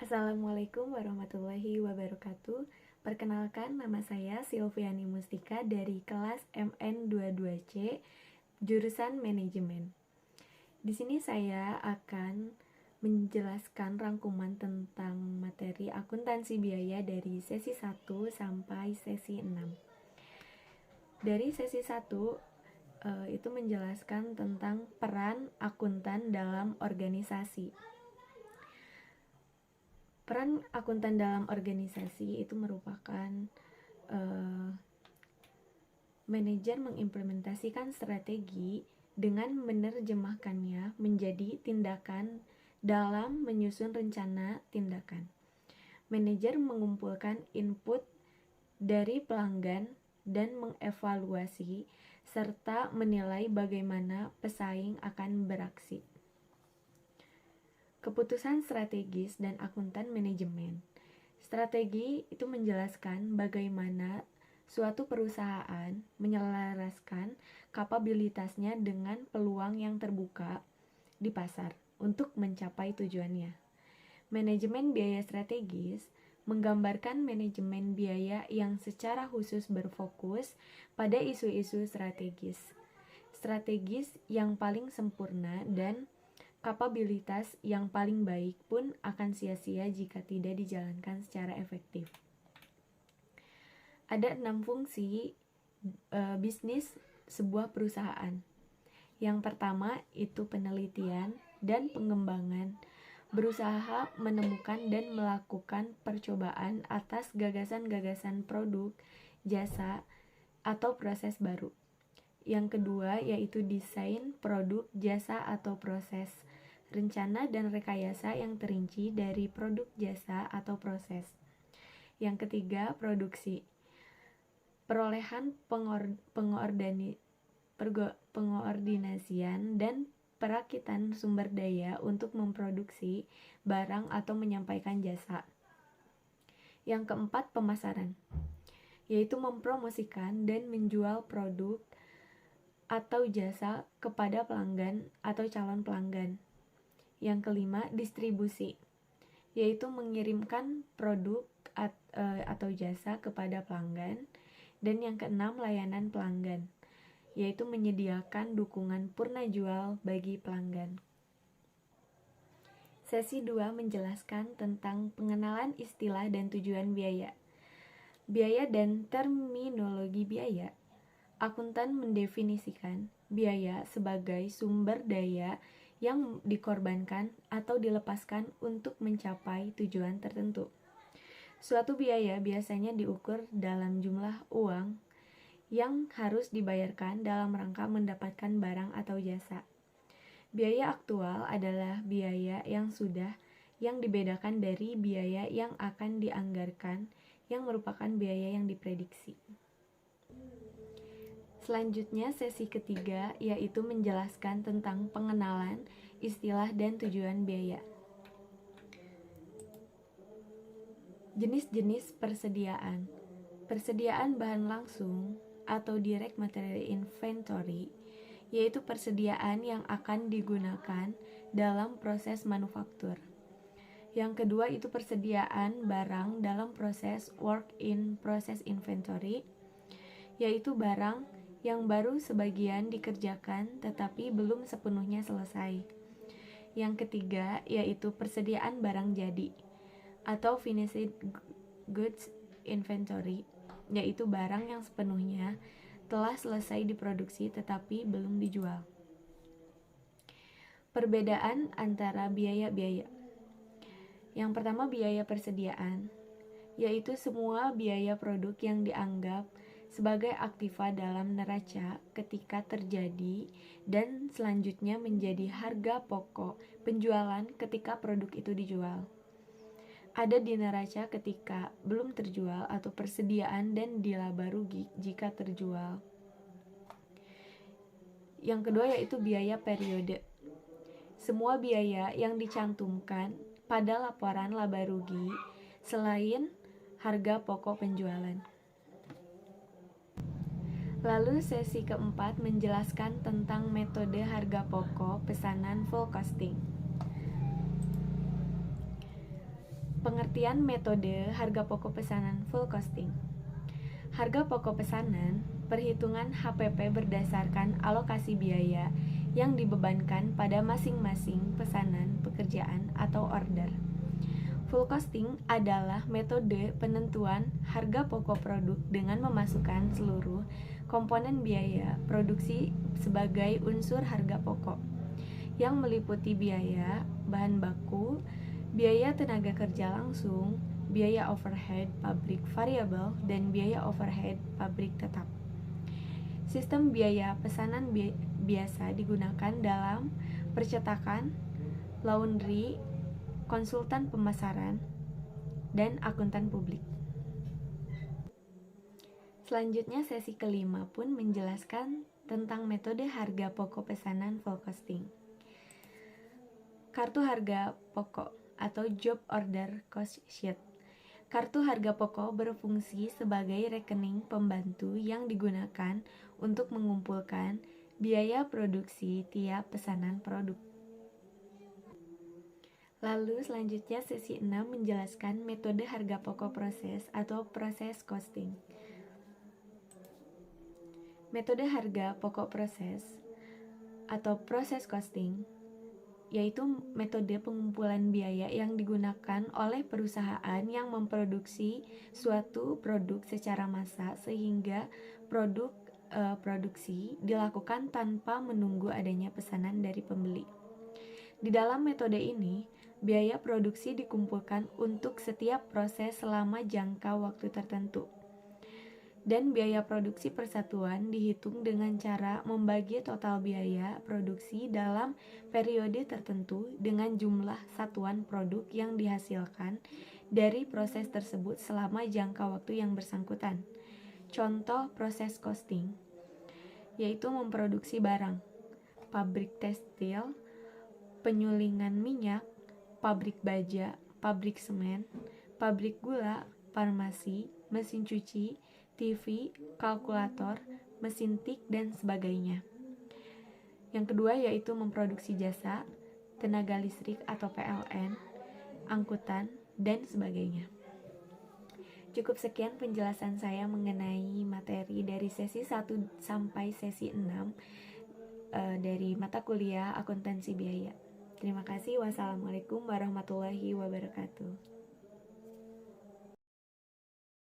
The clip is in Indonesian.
Assalamualaikum warahmatullahi wabarakatuh. Perkenalkan, nama saya Silviani Mustika dari kelas MN22C, jurusan Manajemen. Di sini saya akan menjelaskan rangkuman tentang materi akuntansi biaya dari sesi 1 sampai sesi 6. Dari sesi 1 itu menjelaskan tentang peran akuntan dalam organisasi. Peran akuntan dalam organisasi itu merupakan manajer mengimplementasikan strategi dengan menerjemahkannya menjadi tindakan dalam menyusun rencana tindakan. Manajer mengumpulkan input dari pelanggan dan mengevaluasi serta menilai bagaimana pesaing akan beraksi. Keputusan strategis dan akuntan manajemen. Strategi itu menjelaskan bagaimana suatu perusahaan menyelaraskan kapabilitasnya dengan peluang yang terbuka di pasar untuk mencapai tujuannya. Manajemen biaya strategis menggambarkan manajemen biaya yang secara khusus berfokus pada isu-isu strategis yang paling sempurna, dan kapabilitas yang paling baik pun akan sia-sia jika tidak dijalankan secara efektif. Ada 6 fungsi bisnis sebuah perusahaan. Yang pertama itu penelitian dan pengembangan, berusaha menemukan dan melakukan percobaan atas gagasan-gagasan produk, jasa, atau proses baru. Yang kedua yaitu desain produk, jasa, atau proses, rencana dan rekayasa yang terinci dari produk, jasa, atau proses. Yang ketiga, produksi, perolehan pengordinasian dan perakitan sumber daya untuk memproduksi barang atau menyampaikan jasa. Yang keempat, pemasaran, yaitu mempromosikan dan menjual produk atau jasa kepada pelanggan atau calon pelanggan. Yang kelima, distribusi, yaitu mengirimkan produk atau jasa kepada pelanggan. Dan yang keenam, layanan pelanggan, yaitu menyediakan dukungan purna jual bagi pelanggan. Sesi 2 menjelaskan tentang pengenalan istilah dan tujuan biaya. Biaya dan terminologi biaya. Akuntan mendefinisikan biaya sebagai sumber daya yang dikorbankan atau dilepaskan untuk mencapai tujuan tertentu. Suatu biaya biasanya diukur dalam jumlah uang yang harus dibayarkan dalam rangka mendapatkan barang atau jasa. Biaya aktual adalah biaya yang dibedakan dari biaya yang akan dianggarkan, yang merupakan biaya yang diprediksi. Selanjutnya, sesi ketiga yaitu menjelaskan tentang pengenalan istilah dan tujuan biaya. Jenis-jenis persediaan. Persediaan bahan langsung atau direct material inventory, yaitu persediaan yang akan digunakan dalam proses manufaktur. Yang kedua itu persediaan barang dalam proses work in process inventory, yaitu barang yang baru sebagian dikerjakan tetapi belum sepenuhnya selesai. Yang ketiga yaitu persediaan barang jadi atau finished goods inventory, yaitu barang yang sepenuhnya telah selesai diproduksi tetapi belum dijual. Perbedaan antara biaya-biaya. Yang pertama, biaya persediaan, yaitu semua biaya produk yang dianggap sebagai aktiva dalam neraca ketika terjadi dan selanjutnya menjadi harga pokok penjualan ketika produk itu dijual. Ada di neraca ketika belum terjual atau persediaan dan dilaba rugi jika terjual. Yang kedua yaitu biaya periode. Semua biaya yang dicantumkan pada laporan laba rugi selain harga pokok penjualan. Lalu sesi keempat menjelaskan tentang metode harga pokok pesanan full costing. Pengertian metode harga pokok pesanan full costing. Harga pokok pesanan, perhitungan HPP berdasarkan alokasi biaya yang dibebankan pada masing-masing pesanan, pekerjaan, atau order. Full costing adalah metode penentuan harga pokok produk dengan memasukkan seluruh komponen biaya produksi sebagai unsur harga pokok, yang meliputi biaya bahan baku, biaya tenaga kerja langsung, biaya overhead pabrik variabel, dan biaya overhead pabrik tetap. Sistem biaya pesanan biasa digunakan dalam percetakan, laundry, konsultan pemasaran, dan akuntan publik. Selanjutnya sesi kelima pun menjelaskan tentang metode harga pokok pesanan full costing. Kartu harga pokok atau job order cost sheet. Kartu harga pokok berfungsi sebagai rekening pembantu yang digunakan untuk mengumpulkan biaya produksi tiap pesanan produk. Lalu selanjutnya sesi 6 menjelaskan metode harga pokok proses atau proses costing. Metode harga pokok proses atau proses costing yaitu metode pengumpulan biaya yang digunakan oleh perusahaan yang memproduksi suatu produk secara massal sehingga produksi dilakukan tanpa menunggu adanya pesanan dari pembeli. Di dalam metode ini, biaya produksi dikumpulkan untuk setiap proses selama jangka waktu tertentu. Dan biaya produksi persatuan dihitung dengan cara membagi total biaya produksi dalam periode tertentu dengan jumlah satuan produk yang dihasilkan dari proses tersebut selama jangka waktu yang bersangkutan. Contoh proses costing yaitu memproduksi barang, pabrik tekstil, penyulingan minyak, pabrik baja, pabrik semen, pabrik gula, farmasi, mesin cuci, TV, kalkulator, mesin tik, dan sebagainya. Yang kedua yaitu memproduksi jasa, tenaga listrik atau PLN, angkutan, dan sebagainya. Cukup sekian penjelasan saya mengenai materi dari sesi 1 sampai sesi 6 dari mata kuliah akuntansi biaya. Terima kasih. Wassalamualaikum warahmatullahi wabarakatuh.